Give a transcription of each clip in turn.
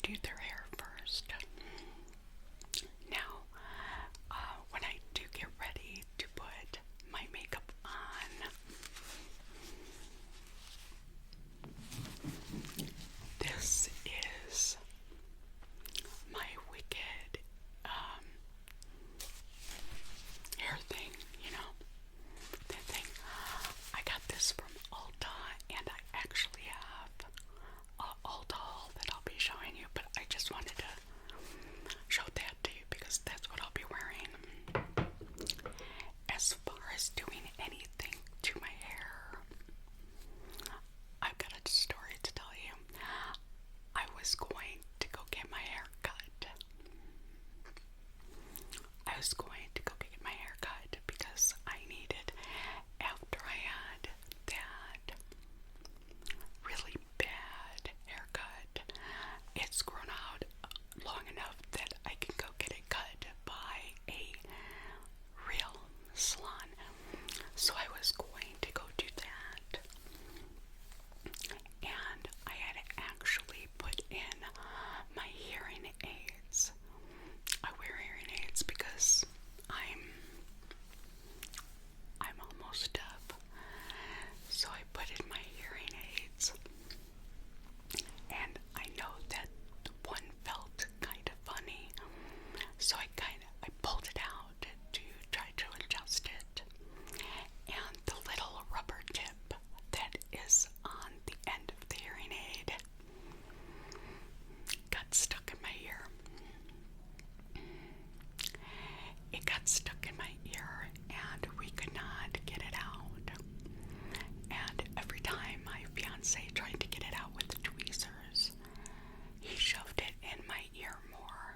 do their hair first. Now, when I do get ready to put my makeup on, this is my wicked hair thing, that thing. I got this from Ulta, and I actually have a Ulta haul that I'll be showing you, but I just wanted to show that to you because that's what I'll be wearing. As far as doing anything to my hair, I've got a story to tell you. I was going to go get my hair cut. Because I needed, after I had that really bad haircut, it's grown out long enough that I can go get it cut by a real salon. So I was going to go do that. And I had to actually put in my hearing aids. I wear hearing aids because I'm almost deaf. So I put in my hearing aids. And I know that one felt kind of funny. So I pulled it out to try to adjust it. And the little rubber tip that is on the end of the hearing aid got stuck in my ear. It got stuck in my ear and we could not get it out. And every time my fiance tried to get it out with the tweezers, he shoved it in my ear more.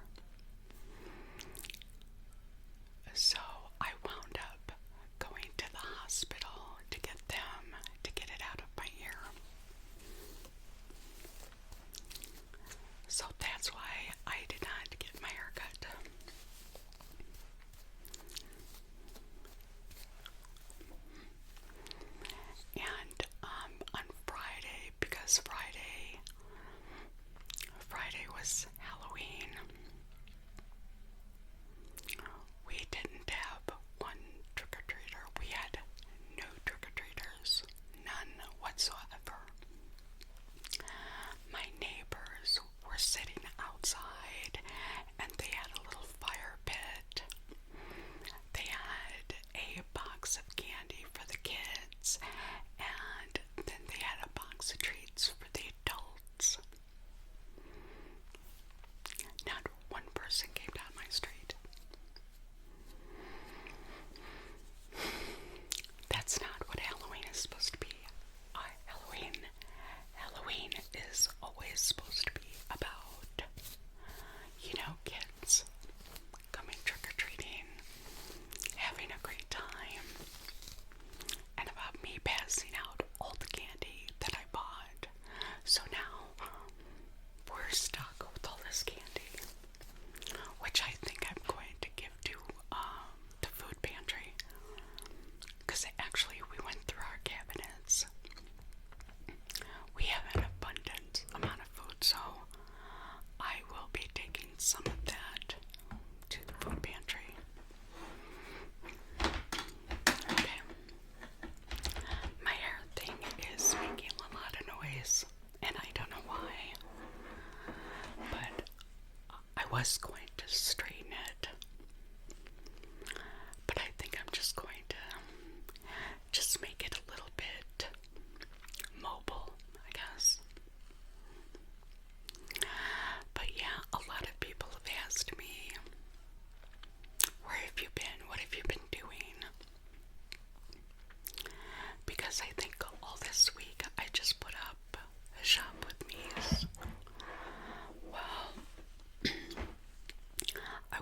So I wound up going to the hospital to get them to get it out of my ear. So that's why I did not get my hair cut. And on Friday, because Friday was Halloween, we didn't have one trick-or-treater. We had no trick-or-treaters, none whatsoever. My neighbors were sitting outside and they had a little fire pit. They had a box of candy for the kids, and then they had a box of treats for the adults. Not one person came down my street. That's not what Halloween is supposed to be. Halloween is always supposed to be about, kids coming trick-or-treating, having a great time, and about me passing out all the candy that I bought. So now we're stuck with all this candy, which I think I'm going to give to the food pantry, because actually we went through our cabinets. We have an abundant amount of food, so I will be taking some of that to the food pantry. Okay. My hair thing is making a lot of noise, and I don't know why. But I was going to straighten it. But I think I'm just going to just make it a little bit mobile, I guess. But yeah, a lot of people have asked me, where have you been? What have you been doing? Because I think all this week I just put up a shop with me. Well, I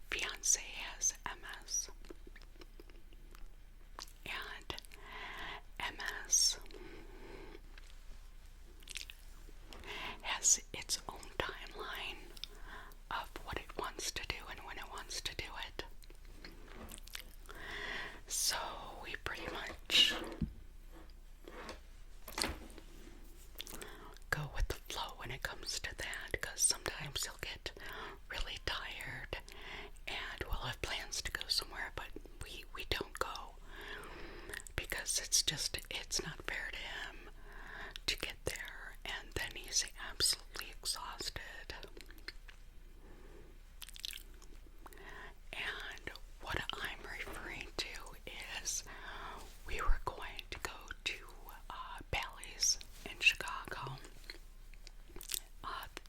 fiance has MS. And MS has its own timeline of what it wants to do and when it wants to do it. So we pretty much go with the flow when it comes to that, because sometimes you'll get really tired and we'll have plans to go somewhere, but we don't go because it's not fair to him to get there and then he's absolutely exhausted. And what I'm referring to is we were going to go to Bally's in Chicago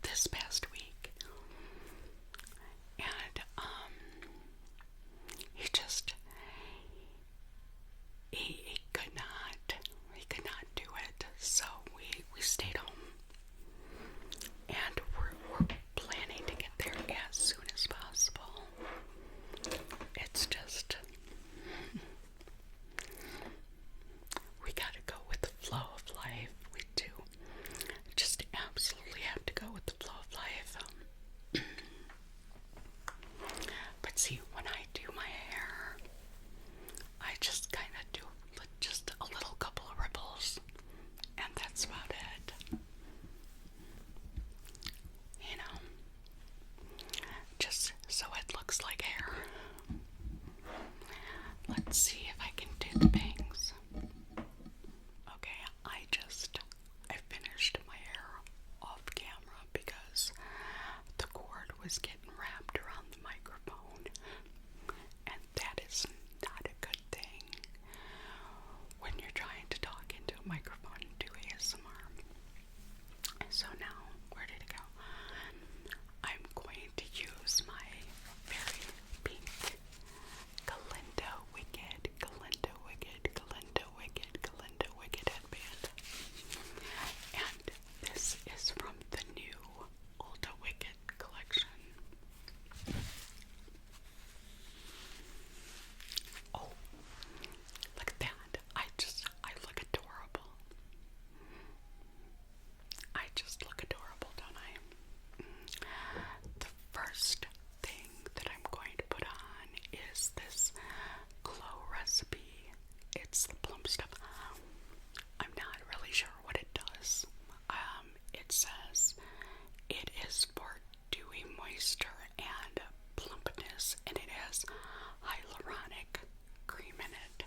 this past week, and he could not do it, so we stayed home, and we're planning to get there as soon as possible. It's just we gotta go with the flow of life. We do. Just absolutely have to go with the flow of life. But see, when I do my hair, I just kind of do just a little couple of ripples, and that's about it. You know, just so it looks like hair. Let's see if I can do the bangs. Okay, I finished my hair off camera because the cord was getting wrapped around the microphone, and that is not a good thing when you're trying to talk into a microphone and do ASMR. So now, where did it go? I'm going to use my very pink Galindo Wicked headband. And this is from the new Ulta Wicked collection. Oh, look at that. I look adorable. I just look adorable, don't I? The first thing that I'm going to put on is this glow recipe. It's the plum stuff. I'm not really sure what it does. It says it is for dewy moisture and plumpness, and it has hyaluronic cream in it.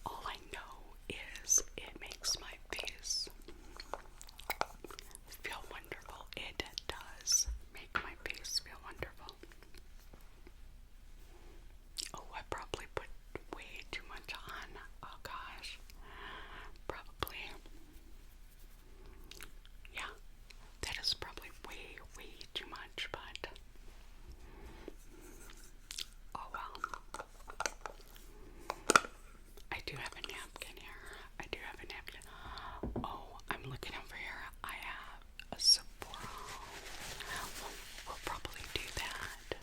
All I know is it makes my face feel wonderful. It does make my face feel wonderful. Oh, I probably put way too much on. Oh gosh. Probably. Yeah, that is probably way too much, but oh well. I do have a napkin here. Oh, I'm looking over here. I have a Sephora. We'll probably do that,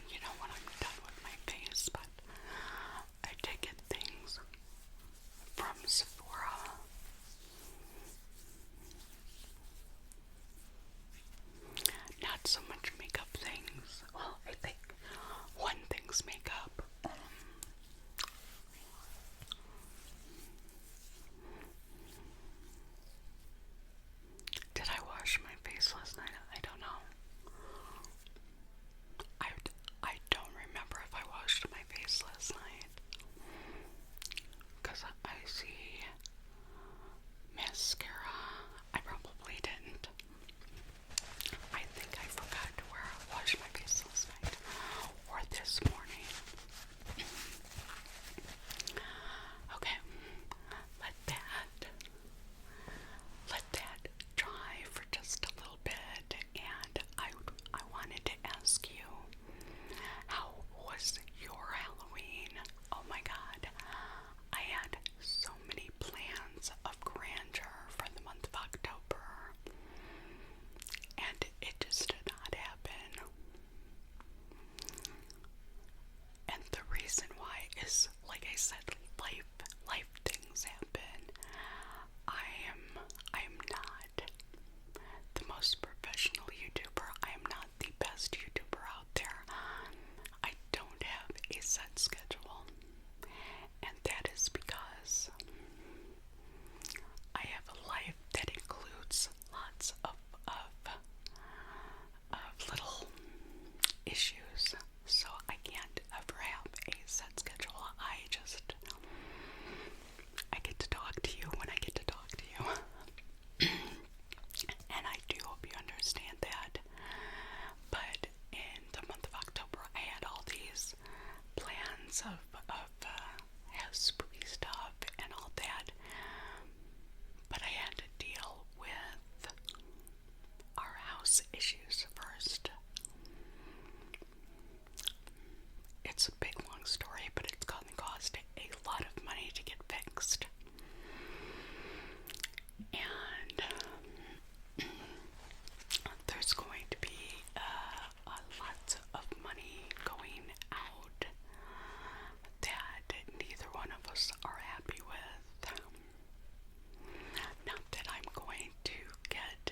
you know, when I'm done with my face, but I did get things from Sephora. Not so much makeup things. Well, I think one thing's makeup. Did I wash my face last night? I don't know. I don't remember if I washed my face last night. Because I see mascara. I probably didn't. I think I forgot to wash my face last night. Or this morning. it's a big long story, but it's going to cost a lot of money to get fixed. And there's going to be a lot of money going out that neither one of us are happy with. Not that I'm going to get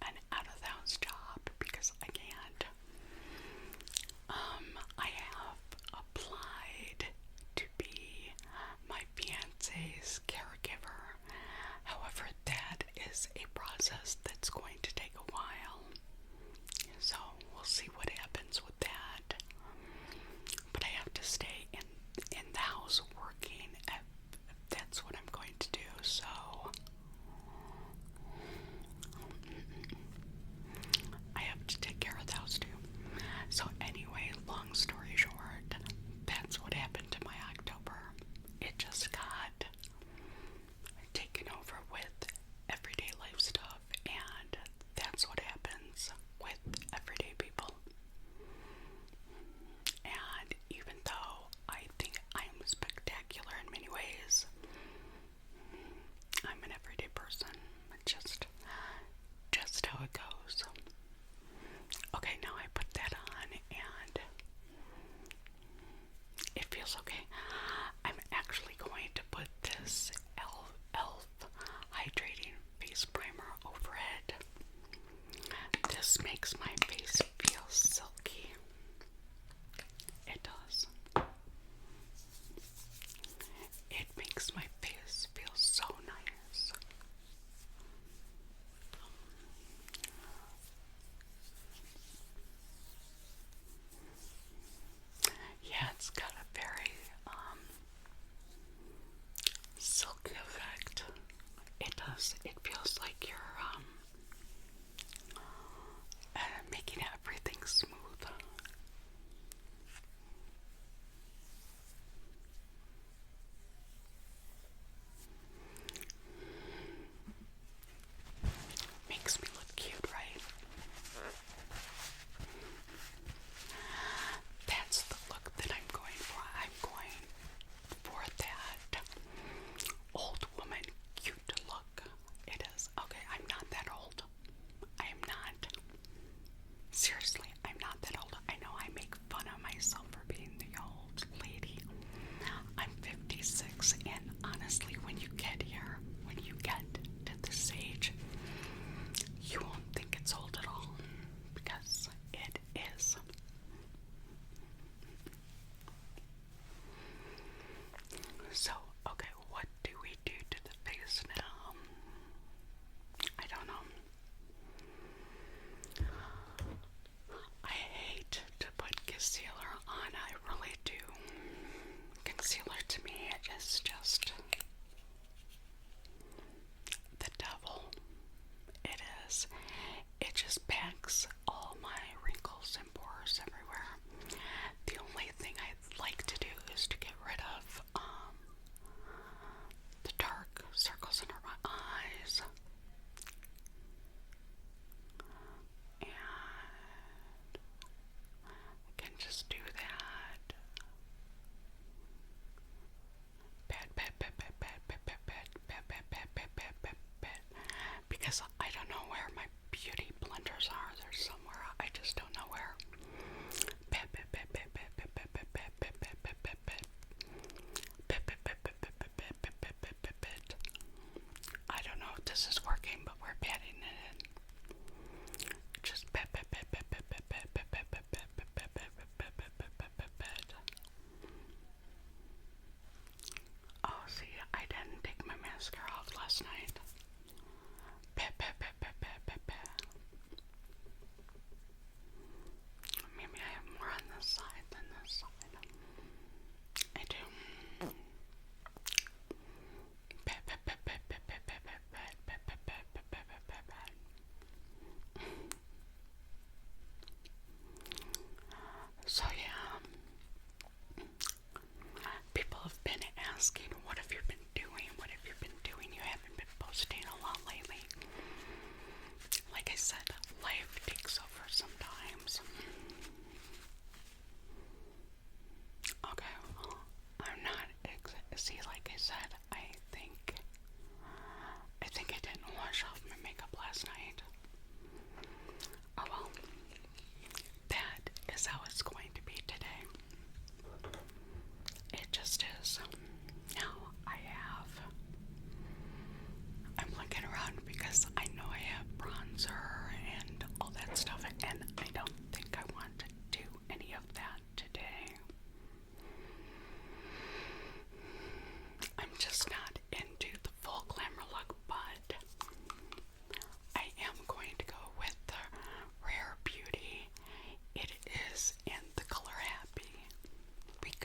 an out-of-the-house job, because I can't. I have applied to be my fiance's caregiver. However, that is a process that's going to take a while. So we'll see what happens with that. But I have to stay in the house working if that's what I'm going to do. So I have to take care of the house too. So anyway, long story short, that's what happened to my October. It just got taken over with everyday life stuff, and that's what happens with everyday people. And even though I think I'm spectacular in many ways, I'm an everyday person. Just how it goes. Okay, now I put that on and it feels okay. I'm actually going to put this e.l.f. hydrating face primer over it. This makes my face feel silky. It does. It makes my face feel so nice. Yeah, it's got a very silky effect. It does. It feels like you're making everything smooth. Makes me look cute, right? That's the look that I'm going for. I'm going for that old woman cute look. It is. Okay, I'm not that old. I am not. Seriously, I'm not that old. I know I make fun of myself for being the old lady. I'm 56, and honestly, when you get here, when you get to this age, you won't think it's old at all, because it is. So, okay, what do we do to the face now? I don't know. I hate to put concealer on, I really do. Concealer to me is just the devil. It is. It just packs all my wrinkles and pores everywhere. The only thing I'd like to do is to get rid of the dark circles under my eyes. And I can just do that. Because I don't know where my beauty blenders are. They're somewhere. I just don't know where. I don't know if this is working, but we're patting it in. Just Oh, see, I didn't take my mascara off last night.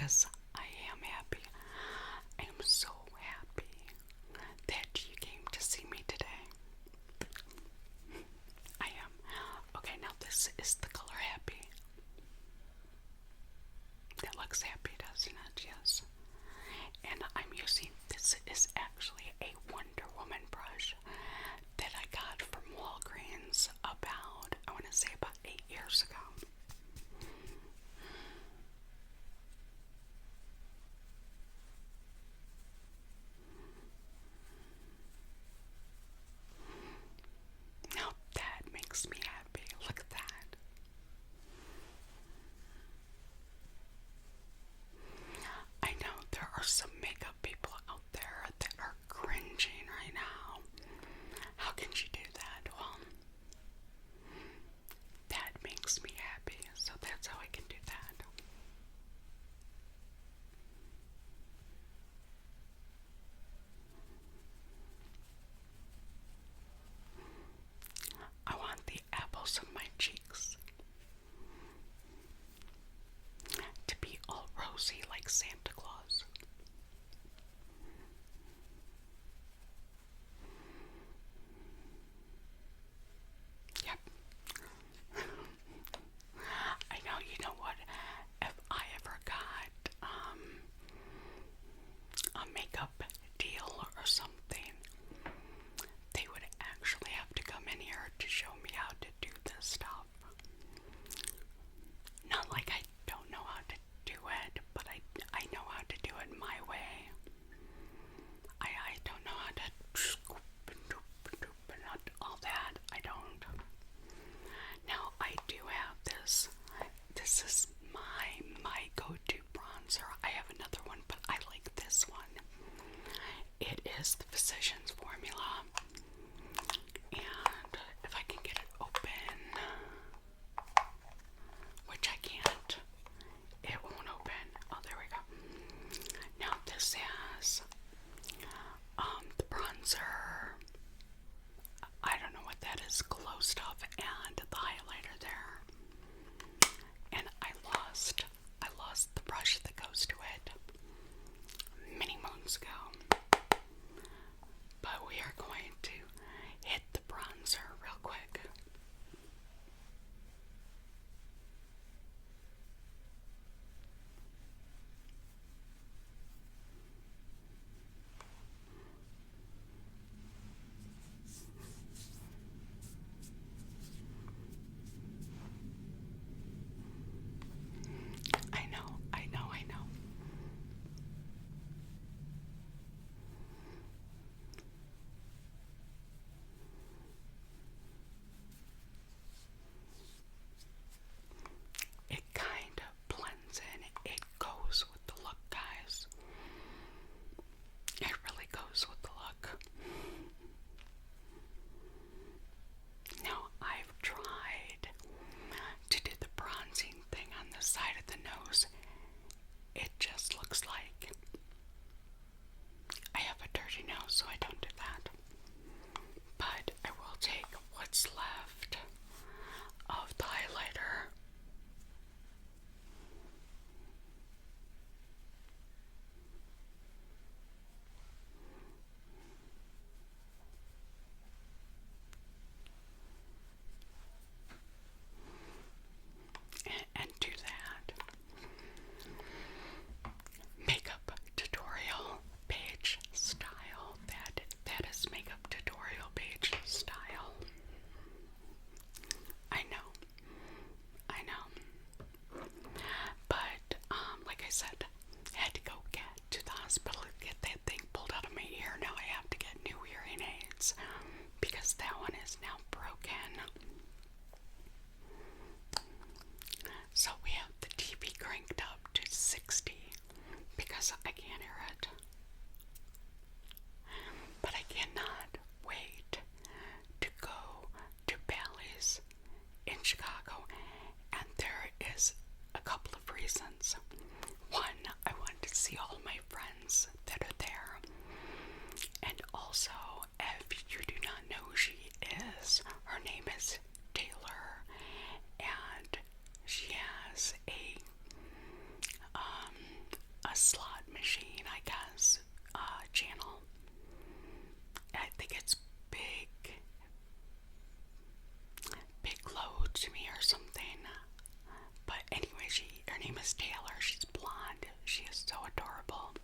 Yes, I am happy. I am so happy that you came to see me today. I am. Okay, now this is the color happy. It looks happy, doesn't it? Yes. And I'm using, this is actually a Wonder Woman brush that I got from Walgreens about, I want to say about 8 years ago. Now that makes me happy. Look at that. I know there are some makeup people out there that are cringing right now. How can you do that? Well, that makes me happy, so that's how I can do that. I want the apples of my cheeks to be all rosy like Santa Claus. Yep. I know, you know what? If I ever got a makeup deal or something, they would actually have to come in here to show me how to do this stuff. Not like I don't know how to do it, but I know how to do it my way. I don't know how to scoop and doop and all that. I don't. Now I do have this. This is my go-to bronzer. I have another one, but I like this one. It is the Physicians Formula. And if I can get it open, which I can't, it won't open. Oh, there we go. Now this has the bronzer. I don't know what that is, glow stuff, and the highlighter there. And I lost the brush that goes to it many moons ago. But we are going to hit the bronzer real quick. I know. It kind of blends in. It goes with the look, guys. It really goes with the look. Now, I've tried to do the bronzing thing on the side of the nose. It just looks like I have a dirty nose, so I don't do that. But I will take what's left of the highlighter. And do that. Makeup tutorial Paige style. That is makeup tutorial Paige style. I know. But like I said, I had to go get to the hospital to get that thing pulled out of my ear. Now I have to get new hearing aids because that one is now broken. So we have the TV cranked up to 60 because I can't hear it. But I cannot wait to go to Bally's in Chicago, and there is a couple of reasons. One, I want to see all my friends that are there, and also, if you do not know who she is, her name is Taylor, and she has is Taylor. She's blonde. She is so adorable.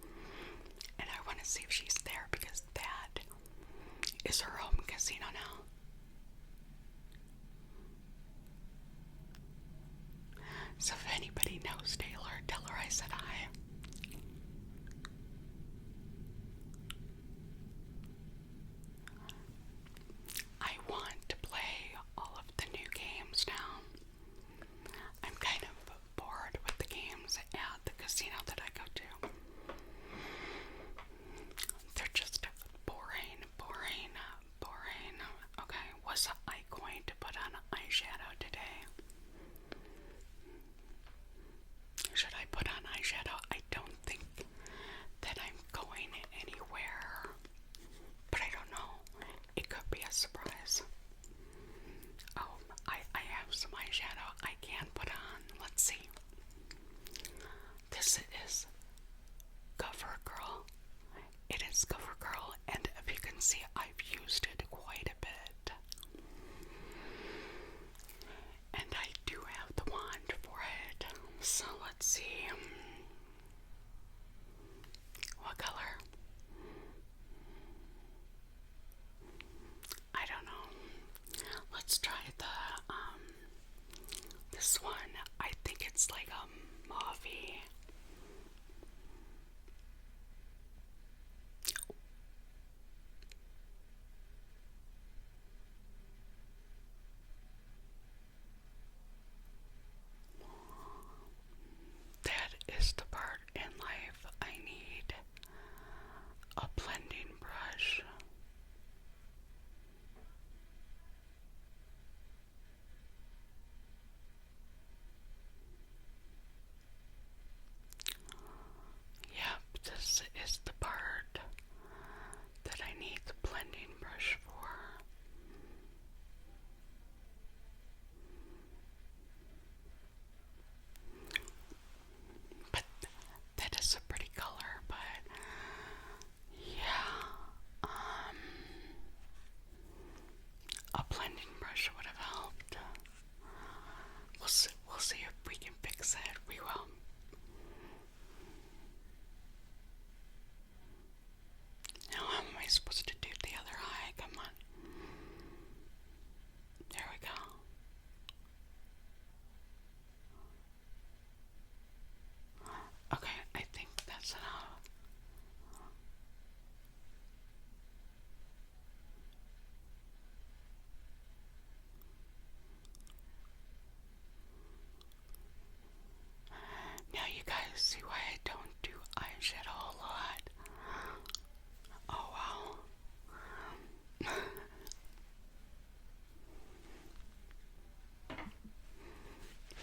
And I want to see if she's there because that is her home casino now. So if anybody knows Taylor, tell her I said hi. I want to play all of the new games now. I'm kind of bored with the games at the casino that I go to. They're just boring. Okay, was I going to put on eyeshadow today? Should I put on eyeshadow? I don't think that I'm going anywhere. But I don't know. It could be a surprise. Oh, I have some eyeshadow I can put on. Let's see. This is CoverGirl. It is CoverGirl, and if you can see, I've used it quite a bit. And I do have the wand for it. So let's see. What color? I don't know. Let's try this one. I think it's like a mauvey. That is the part in life I need a blending brush. Yep, this is the part that I need the blending brush for. But that is a pretty color, but yeah, a blending brush would have helped. We'll see if we can fix it. We will. Now, how am I supposed to do the other eye? Come on. There we go. Okay, I think that's enough. Now you guys see why I don't do eyeshadow a lot. Oh wow.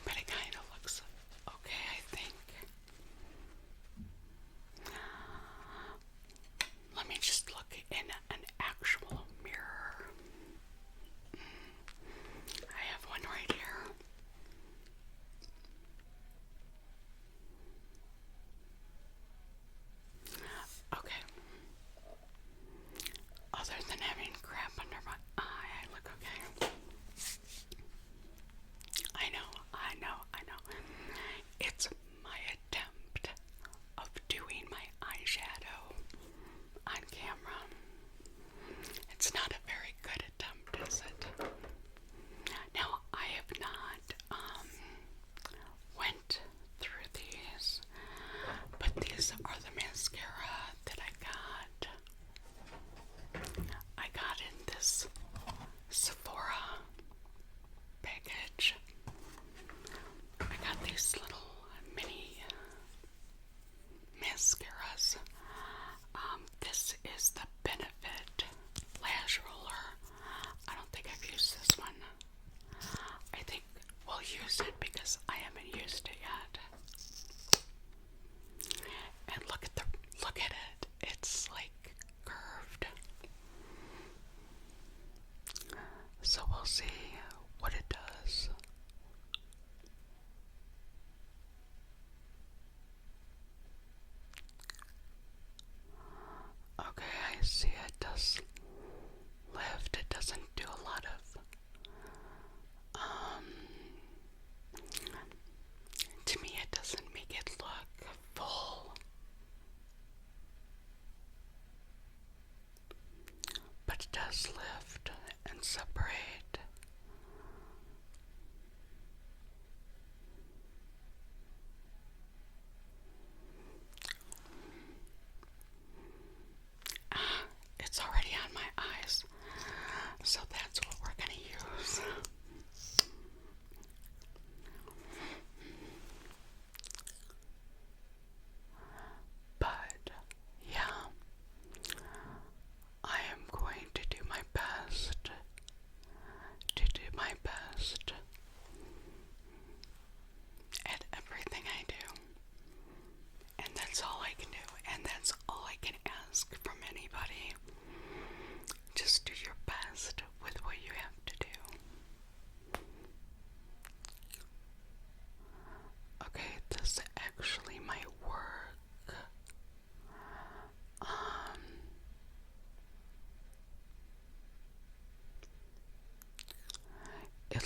But it kind of looks okay, I think. Let me just look in an actual mirror. I have one right here. Okay. Other than having crap under my eye, I look okay. I know. It's my attempt of doing my eyeshadow on camera. It's not a very good attempt, is it? Now, I have not went through these, but these are the mascara that I got. I got in this Sephora package. I got these little mini mascaras. This is the Benefit Lash Roller. I don't think I've used this one. I think we'll use it because I haven't used it yet. And look at it. It's like curved. So we'll see what it does. Okay, I see it does lift. It doesn't do a lot of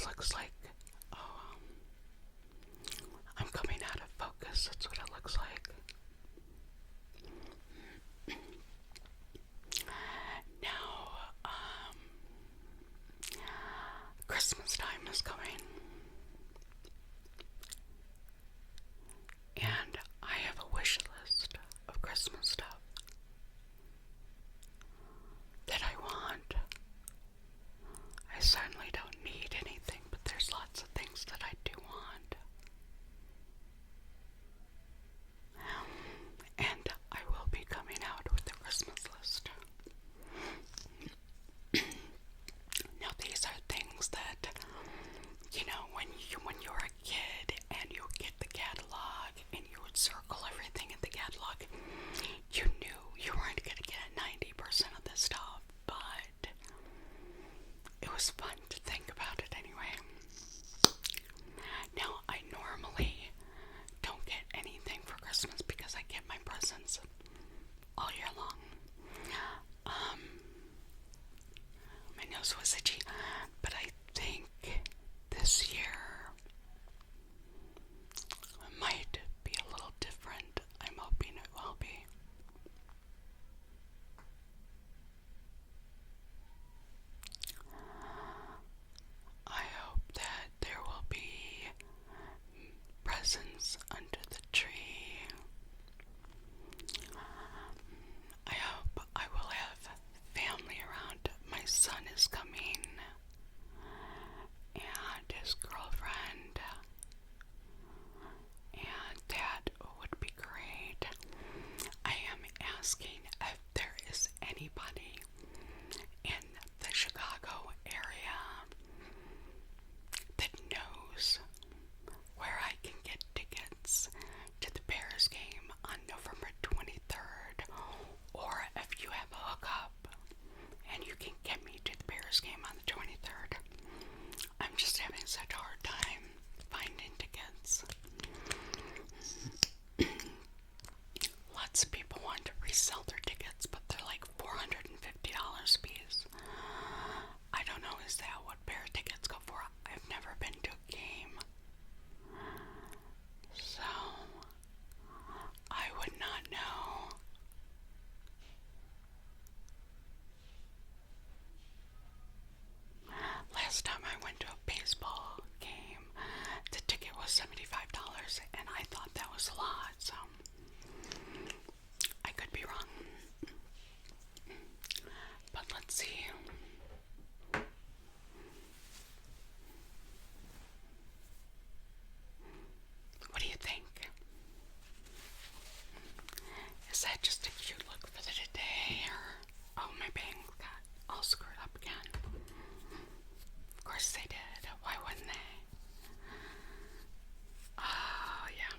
looks like. Oh, I'm coming out of focus. That's what it looks like. Now, Christmas time is coming. And I have a wish list of Christmas stuff that I want. I certainly don't need anything, but there's lots of things that I do want. And I will be coming out with a Christmas list. Now these are things that, when you were a kid and you would get the catalog and you would circle everything in the catalog, you knew you weren't going to get 90% of the stuff, but it was fun to think about it anyway. Now, I normally don't get anything for Christmas because I get my presents all year long. My nose was itchy, but I think this year might be a little different. I'm hoping it will be. I hope that there will be presents under the tree. I hope I will have family around. My son is coming, and his girlfriend, and that would be great. I am asking if there is anybody in the Chicago area that knows where I can get tickets to the Bears game on November 23rd, or if you have a hookup and you can get me to the Bears game on the 23rd. I'm just having such a hard time finding tickets. Lots of people want to resell their tickets, but they're like $450 a piece. I don't know, is that what Bear tickets go for? I've never been to a game, so I would not know. Last time I went to a baseball game, the ticket was $75, and I thought that was a lot, so I could be wrong. But let's see. What do you think? Is that just a cute look for the today, or oh, my bangs got all screwed up again? Of course they did. Why wouldn't they? Oh, yeah.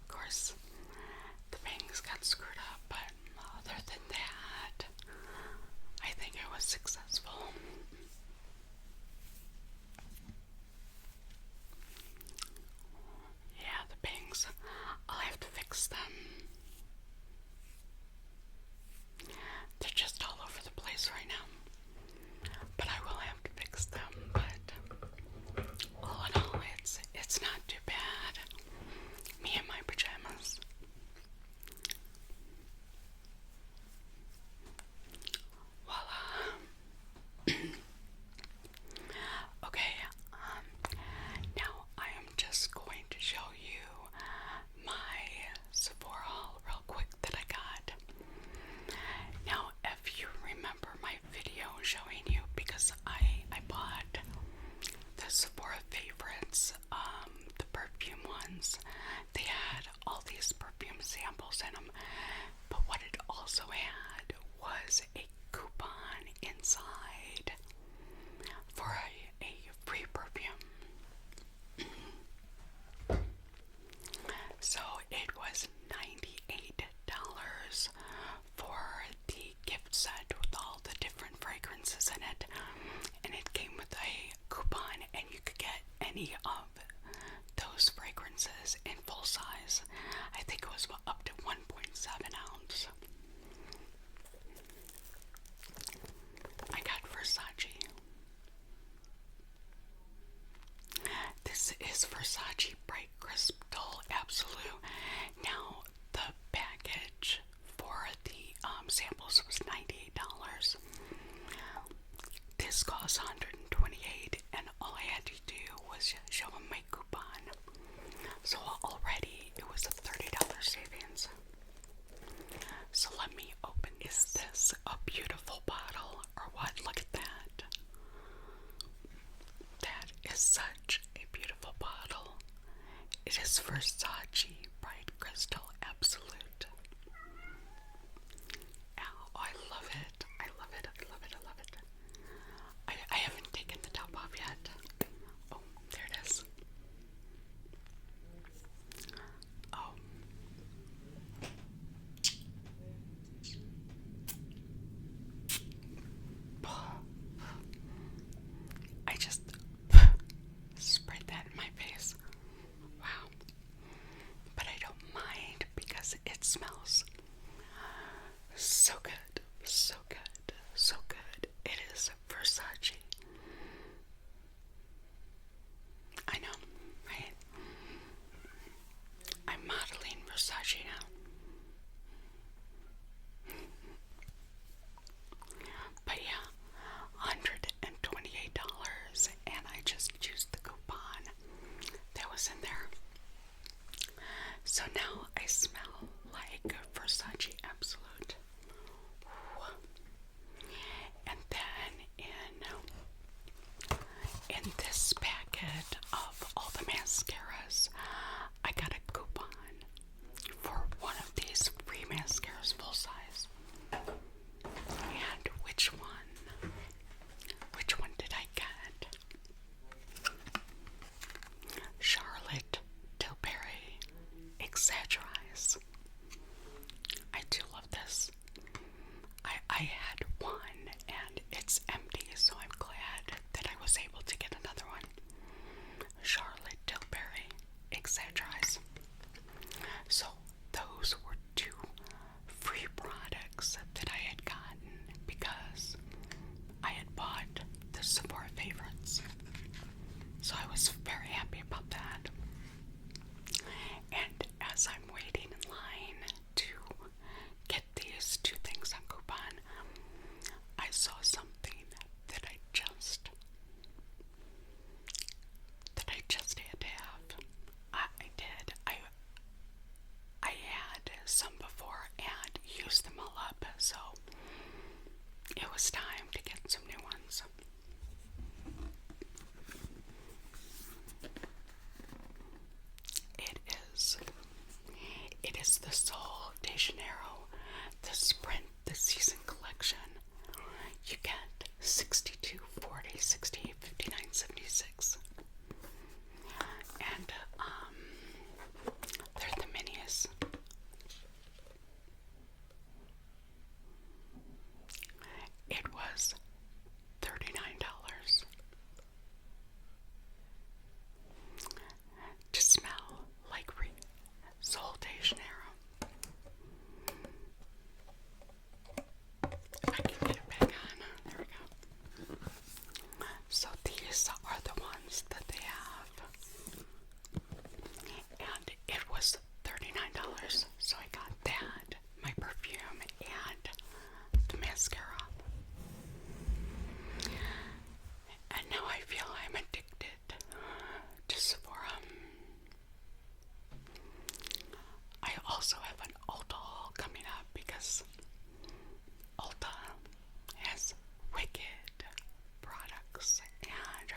Of course, the bangs got screwed up, but other than that, I think I was successful. Yeah, the bangs, I'll have to fix them. They're just all over the place right now. But I will have to fix them, but all in all, it's not too bad. Me in my pajamas. Voila. Okay, now I am just going to show you my Sephora haul real quick that I got. Now, if you remember my video showing you, because I bought the Sephora favorites, the perfume ones, they had all these perfume samples in them, but what it also had was a coupon inside for a free perfume. So it was $98 for the gift set with all the different fragrances in it, and it came with a coupon, and you could get any of those fragrances in full size. I think it was up to 1.7 ounce. I got Versace. Versace Bright Crystal Absolute. Now, the package for the samples was $98. This cost $128, and all I had to do was show them my coupon. So already it was a $30 savings. So let me open. Is this a beautiful bottle or what? Look at that. That is such a beautiful bottle. It is Versace Bright Crystal Absolute. Oh, I love it. I love it. I love it. I love it. I haven't taken the top off yet. Oh, there it is. Oh. I just sprayed that in my face. Wow. But I don't mind because it smells so good, so good, so good. It is Versace. I know, right? I'm modeling Versace now. But yeah, $128, and I just used the coupon that was in there. So now I smell like Versace Absolute. And then in this packet of all the mascaras, I got a coupon for one of these free mascaras full size. And which one did I get? Charlotte Tilbury Exaggerize. I do love this. I had one and it's empty, so I'm glad that I was able to get another one. Charlotte Tilbury Exaggerize. So those were two free products that I had gotten because I had bought the Sephora favorites. So I was very happy about that. And as I'm waiting in line to get these two things on coupon, I saw something that I just had to have. I did. I had some before and used them all up, so it was time to get some new ones. It is the Sol de Janeiro, the Sprint, the Season Collection. You get 62, 40, 68, 59, 76. And, they're the minis. It was $39 to smell like Sol de Janeiro. If I can get it back on, there we go. So these are the ones that they have. And it was $39, so I got that, my perfume, and the mascara. And now I feel I'm addicted to Sephora. I also have an Ulta haul coming up because Ulta has wicked products, and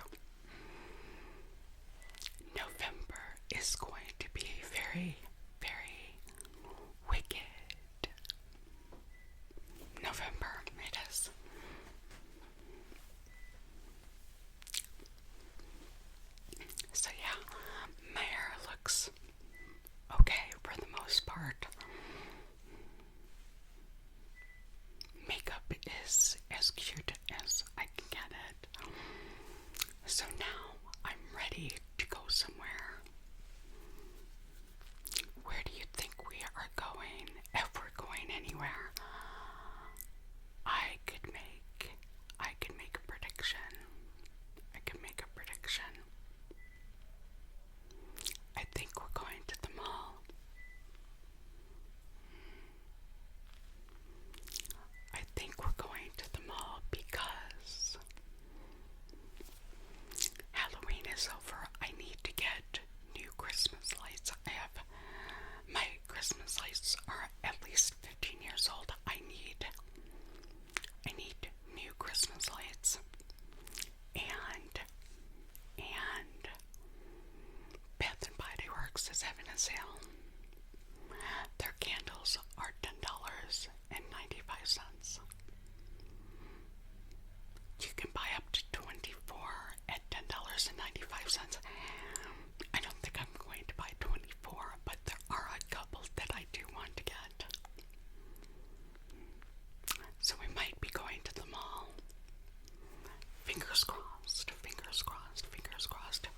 November is going to be very, very wicked. November, it is. So yeah, my hair looks okay for the most part. Makeup is as cute as I can get it. So now I'm ready to go somewhere. Where do you think we are going? If we're going anywhere, I could make a prediction. Wax is having a sale. Their candles are $10.95. You can buy up to 24 at $10.95. I don't think I'm going to buy 24, but there are a couple that I do want to get. So we might be going to the mall. Fingers crossed, fingers crossed, fingers crossed.